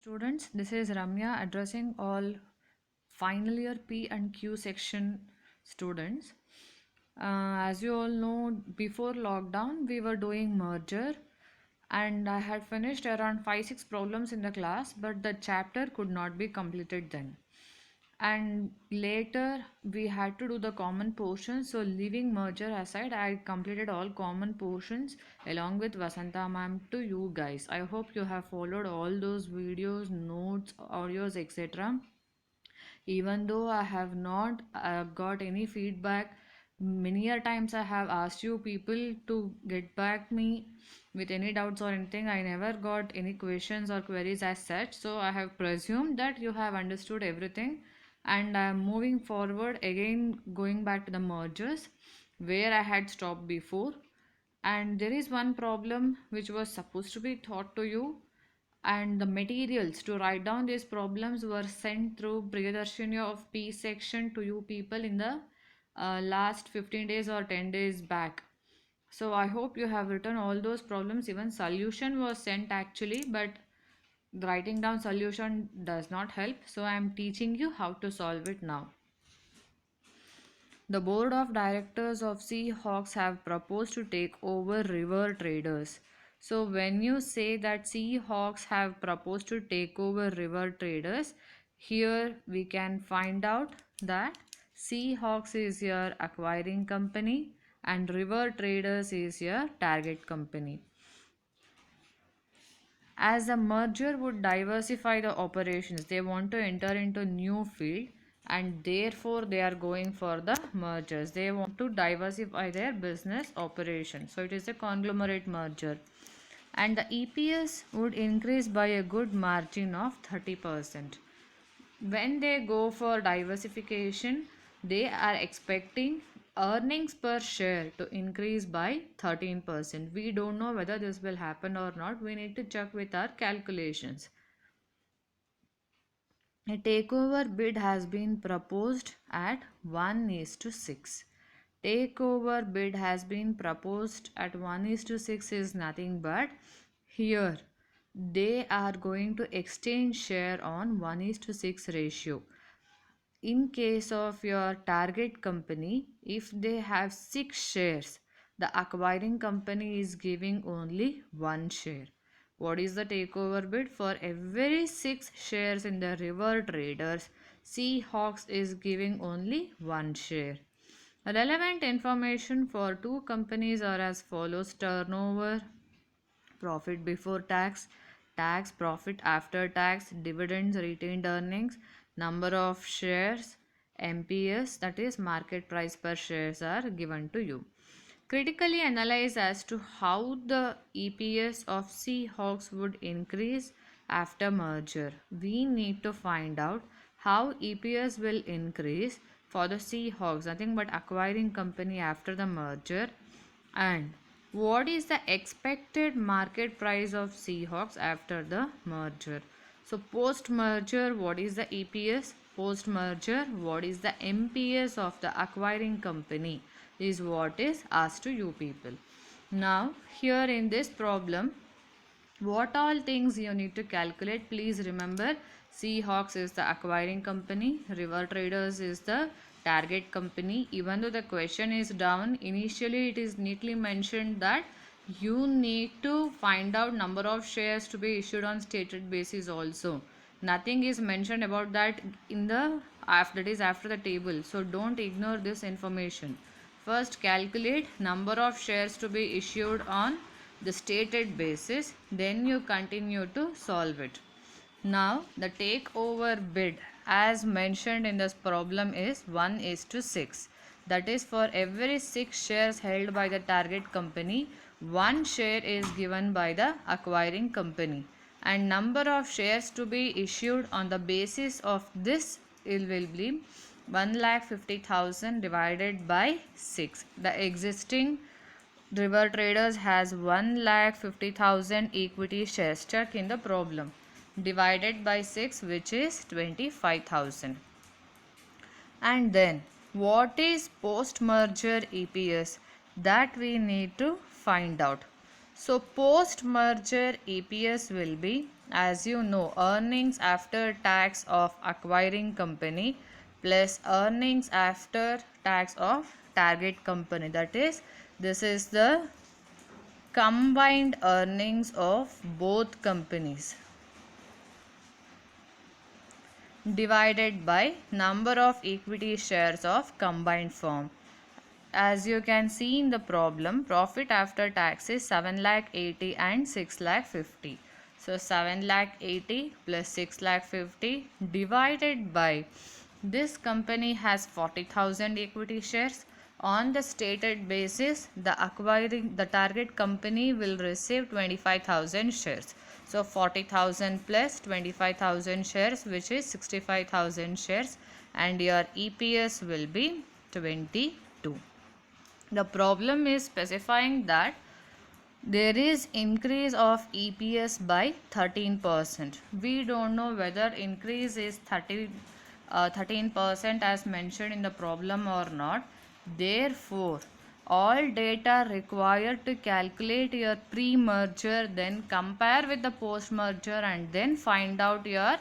Students, this is Ramya addressing all final year P and Q section students. As you all know, before lockdown, we were doing merger, and I had finished around 5 6 problems in the class, but the chapter could not be completed then. And later we had to do the common portions, so leaving merger aside, I completed all common portions along with Vasanta ma'am to you guys. I hope you have followed all those videos, notes, audios, etc. Even though I have not got any feedback, many a times I have asked you people to get back me with any doubts or anything. I never got any questions or queries as such, so I have presumed that you have understood everything, and I am moving forward again, going back to the mergers where I had stopped before. And there is one problem which was supposed to be taught to you, and the materials to write down these problems were sent through Priyadarshini of P section to you people in the last 15 days or 10 days back. So I hope you have written all those problems. Even solution was sent actually, but writing down solution does not help. So I am teaching you how to solve it now. The board of directors of Seahawks have proposed to take over River Traders. So, when you say that Seahawks have proposed to take over River Traders, here we can find out that Seahawks is your acquiring company and River Traders is your target company. As a merger would diversify the operations, they want to enter into new field, and therefore they are going for the mergers. They want to diversify their business operations, so it is a conglomerate merger. And the EPS would increase by a good margin of 30%. When they go for diversification, they are expecting earnings per share to increase by 13%. We don't know whether this will happen or not. We need to check with our calculations. A takeover bid has been proposed at 1:6. Takeover bid has been proposed at 1:6 is nothing but here they are going to exchange share on 1:6 ratio. In case of your target company, if they have 6 shares, the acquiring company is giving only 1 share. What is the takeover bid? For every 6 shares in the River Traders, Seahawks is giving only 1 share. Relevant information for two companies are as follows: turnover, profit before tax, tax, profit after tax, dividends, retained earnings, number of shares, MPS, that is market price per shares, are given to you. Critically analyze as to how the EPS of Seahawks would increase after merger. We need to find out how EPS will increase for the Seahawks, nothing but acquiring company after the merger, and what is the expected market price of Seahawks after the merger. So post merger, what is the EPS? Post merger, what is the MPS of the acquiring company is what is asked to you people. Now here in this problem, what all things you need to calculate? Please remember, Seahawks is the acquiring company, River Traders is the target company. Even though the question is down, initially it is neatly mentioned that you need to find out number of shares to be issued on stated basis also. Nothing is mentioned about that in the after the table, so don't ignore this information. First calculate number of shares to be issued on the stated basis, then you continue to solve it. Now the takeover bid as mentioned in this problem is 1:6. That is, for every 6 shares held by the target company, 1 share is given by the acquiring company, and number of shares to be issued on the basis of this it will be 1,50,000 divided by 6. The existing River Traders has 1,50,000 equity shares. Check in the problem. Divided by 6, which is 25,000. And then what is post merger EPS? That we need to find out. So post merger EPS will be as you know, earnings after tax of acquiring company plus earnings after tax of target company. That is, this is the combined earnings of both companies divided by number of equity shares of combined firm. As you can see in the problem, profit after tax is 7 lakh 80 and 6 lakh 50. So 7 lakh 80 plus 6 lakh 50 divided by, this company has 40,000 equity shares. On the stated basis, the target company will receive 25,000 shares. So 40,000 plus 25,000 shares, which is 65,000 shares, and your EPS will be 22. The problem is specifying that there is increase of EPS by 13%. We don't know whether increase is 13% as mentioned in the problem or not. Therefore, all data required to calculate your pre-merger, then compare with the post-merger and then find out your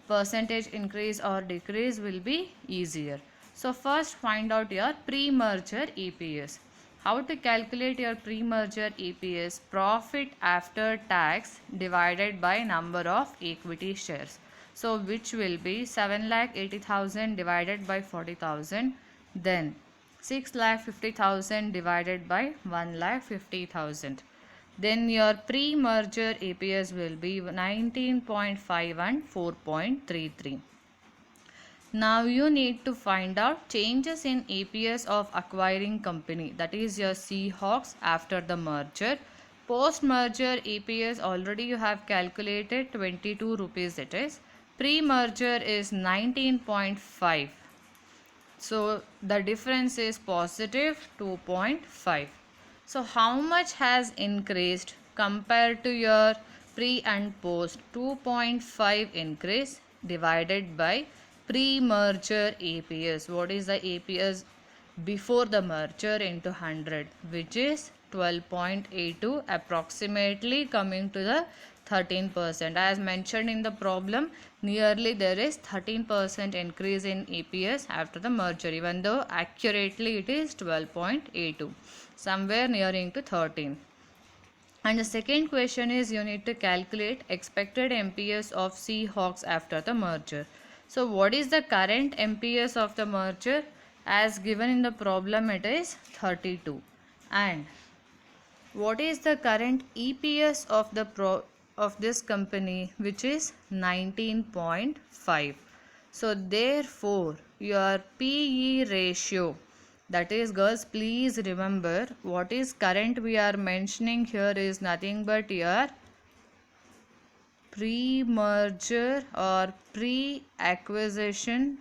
percentage increase or decrease will be easier. So first find out your pre-merger EPS. How to calculate your pre-merger EPS? Profit after tax divided by number of equity shares. So which will be 7,80,000 divided by 40,000, then 6,50,000 divided by 1,50,000. Then your pre-merger EPS will be 19.5 and 4.33. Now you need to find out changes in EPS of acquiring company, that is your Seahawks after the merger. Post merger EPS already you have calculated 22 rupees it is. Pre-merger is 19.5. So the difference is positive 2.5. So how much has increased compared to your pre and post? 2.5 increase divided by pre-merger EPS. What is the EPS before the merger into 100, which is 12.82, approximately coming to the 13%. As mentioned in the problem, nearly there is 13% increase in EPS after the merger, even though accurately it is 12.82, somewhere nearing to 13. And the second question is, you need to calculate expected MPS of Seahawks after the merger. So what is the current MPS of the merger? As given in the problem, it is 32. And what is the current EPS of this company, which is 19.5. So therefore your PE ratio, that is, girls, please remember what is current we are mentioning here is nothing but your pre-merger or pre-acquisition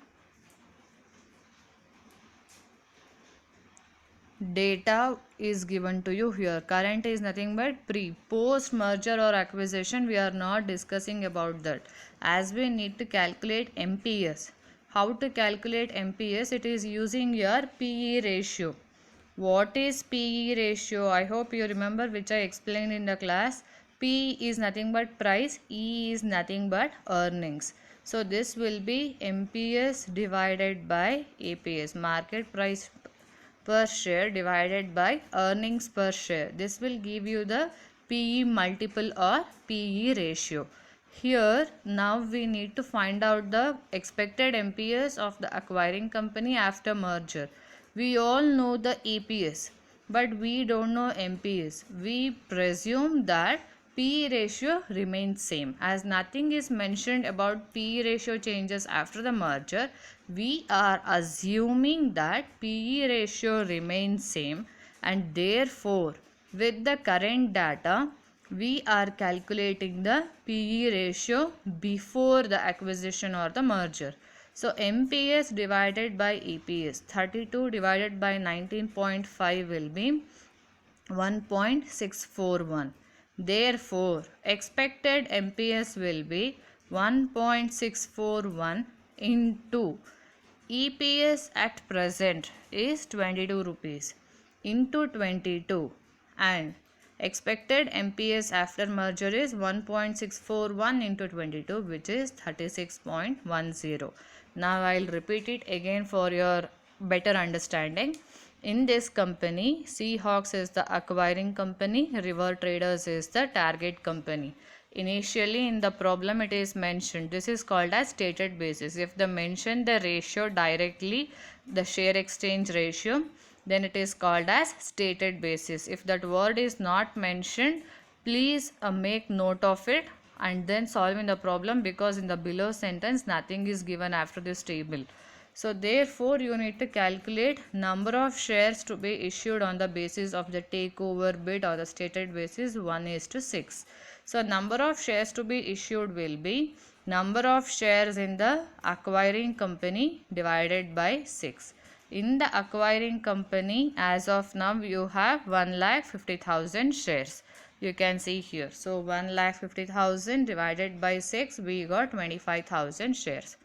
data is given to you here. Current is nothing but pre. Post merger or acquisition, we are not discussing about that, as we need to calculate MPS. How to calculate MPS? It is using your PE ratio. What is PE ratio? I hope you remember, which I explained in the class. P is nothing but price, E is nothing but earnings. So this will be MPS divided by EPS, market price per share divided by earnings per share. This will give you the PE multiple or PE ratio. Here now we need to find out the expected MPS of the acquiring company after merger. We all know the EPS, but we don't know MPS. We presume that PE ratio remains same. As nothing is mentioned about PE ratio changes after the merger, we are assuming that PE ratio remains same, and therefore with the current data we are calculating the PE ratio before the acquisition or the merger. So MPS divided by EPS, 32 divided by 19.5 will be 1.641. Therefore, expected MPS will be 1.641 into EPS at present is 22 rupees into 22, and Expected MPS after merger is 1.641 into 22, which is 36.10. Now I'll repeat it again for your better understanding. In this company, Seahawks is the acquiring company, River Traders is the target company. Initially in the problem it is mentioned, this is called as stated basis. If they mention the ratio directly, the share exchange ratio, then it is called as stated basis. If that word is not mentioned, please make note of it and then solve in the problem, because in the below sentence nothing is given after this table. So therefore you need to calculate number of shares to be issued on the basis of the takeover bid or the stated basis 1:6. So number of shares to be issued will be number of shares in the acquiring company divided by 6. In the acquiring company, as of now you have 1,50,000 shares. You can see here. So 1,50,000 divided by 6, we got 25,000 shares.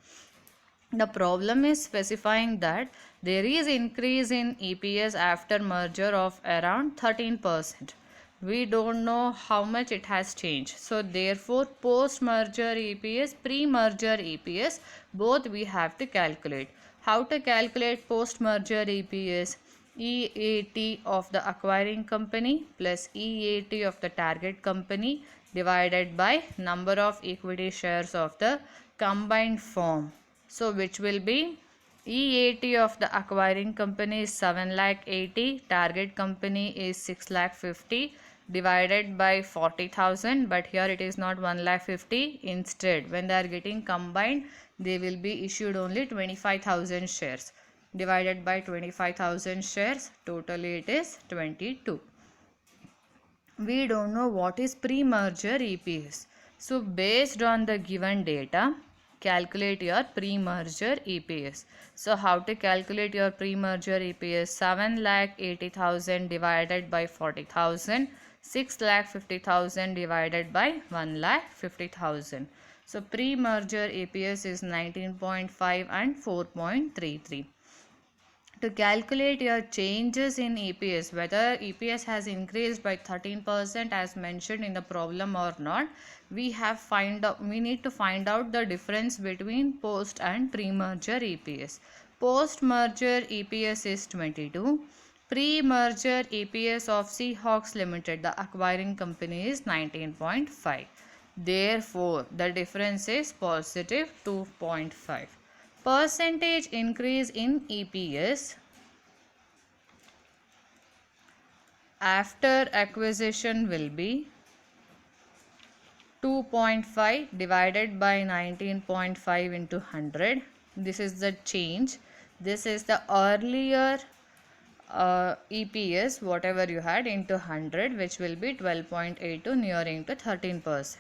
The problem is specifying that there is increase in EPS after merger of around 13%. We don't know how much it has changed. So therefore post merger EPS, pre merger EPS, both we have to calculate. How to calculate post merger EPS? EAT of the acquiring company plus EAT of the target company divided by number of equity shares of the combined firm. So which will be EAT of the acquiring company is 7,80,000, target company is 6,50,000 divided by 40,000, but here it is not 1,50,000. Instead, when they are getting combined, they will be issued only 25,000 shares. Divided by 25,000 shares, totally it is 22. We don't know what is pre-merger EPS. So based on the given data, calculate your pre-merger EPS. So how to calculate your pre-merger EPS? 7,80,000 divided by 40,000, 6,50,000 divided by 1,50,000. So pre-merger EPS is 19.5 and 4.33. To calculate your changes in EPS, whether EPS has increased by 13% as mentioned in the problem or not, we need to find out the difference between post and pre-merger EPS. Post-merger EPS is 22. Pre-merger EPS of Seahawks Limited, the acquiring company, is 19.5. Therefore, the difference is positive 2.5. Percentage increase in EPS after acquisition will be 2.5 divided by 19.5 into 100. This is the change. This is the earlier EPS whatever you had into 100, which will be 12.82, nearing to 13%.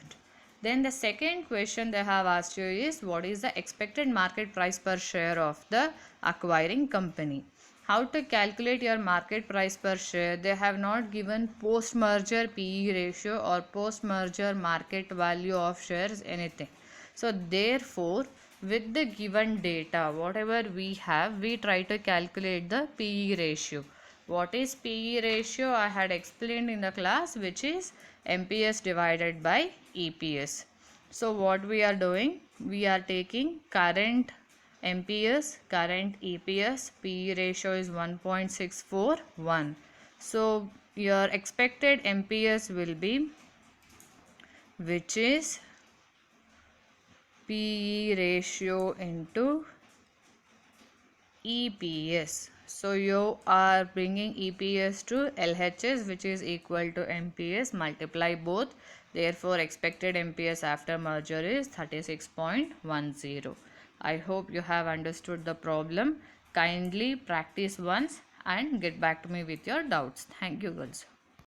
Then the second question they have asked you is, what is the expected market price per share of the acquiring company? How to calculate your market price per share? They have not given post merger PE ratio or post merger market value of shares, anything. So therefore with the given data whatever we have, we try to calculate the PE ratio. What is PE ratio? I had explained in the class, which is MPS divided by EPS. So what we are doing? We are taking current MPS, current EPS, PE ratio is 1.641. So your expected MPS will be, which is PE ratio into EPS. So you are bringing EPS to LHS, which is equal to MPS, multiply both. Therefore expected MPS after merger is 36.10. I hope you have understood the problem. Kindly practice once and get back to me with your doubts. Thank you, girls.